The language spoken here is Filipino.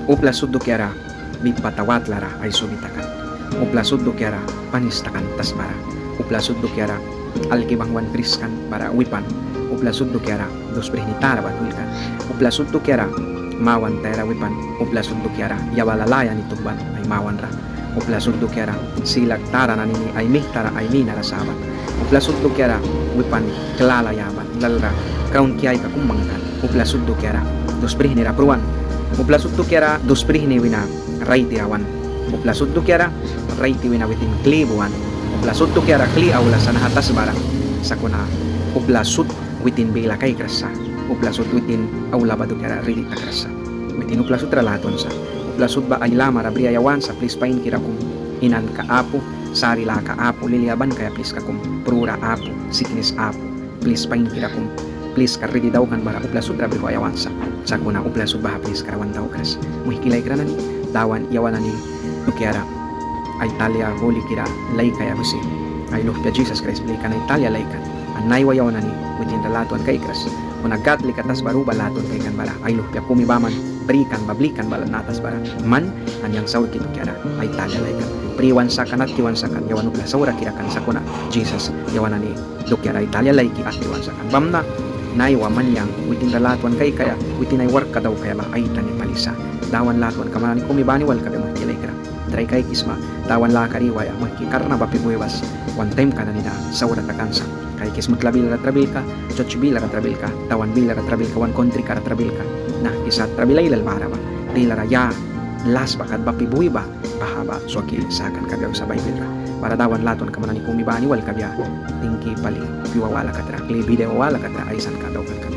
Upla suddo kiara bipatawat lara ay subitakan. Upla suddo kiara panistakan tasbara. Upla suddo kiara alkibangwan priskan para wipan. Upla suddo kiara dos prehnitara batulkan. Upla suddo kiara mawan tera wipan. Upla suddo kiara yawalalaya ni tumban ay mawan ra. Upla suddo kiara silag tara na nini ay mihtara ay mi narasaban. Upla suddo kiara wipan kelalayaban lalra kaun kiay kakumbangkan. Upla suddo kiara dos prehnira pruan. Upla suddo kiara dos prehni wina raiti rawan. Upla suddo kiara raiti wina witin klibuan. Upla suddo kiara kli awla sa nahatas barang sakuna. Upla sud witin bila kay krasa. Upla sud witin awla badu kiara ridita krasa. Witin upla sud ralaton sa. Upla sud ba ay lama rabri ayawan sa please pain kira kum inan ka apo sari la ka apo liliaban kaya please ka kum prura apo sickness apo please pain kira kum please ka ready daw kan bara upla sud rabri ko ayawan sa sakuna upla sud ba please karawan daw kras muhikilay kira nani dawan yawan ni kiara ay Italia holi kira lay kaya bisi ay luhpya Jesus Christ bili ka na Italia lay kan anay wayaw na ni witin ralaton kay kras kung nagkatli katas baru balaton kay kan bara ay luhpya kumibaman berikan bablikan balan natas bara man anyang saur kito kiara ay Italia lay kan priwan sakan at kiwan sakan yawan upla saura kira kan sakuna Jesus yawan ni do kiara Italia lay ki at kiwan sakan bamna naiwa man yang witin ralaton kay kaya witin ay work ka daw kaya ba ay tani palisa dawan latuan kamanan kumibani wal kabe muhkilay kira try kay kisma dawan la kariwaya muhki karna bapi buebas one time ka na nina saura takansa kay kismut labil ra trabil ka chochbil ra trabil ka dawan bil ra trabil ka one country ka ra trabil ka nah isa trabilay lalbara ba tila ra ya las bakat bapi bueba pahaba suaki sakan kagaw sa Bible ra para dawan laton kamanan kumibani wal kabya tingki pali piwawala ka tra kli video wala ka tra aysan ka daw kan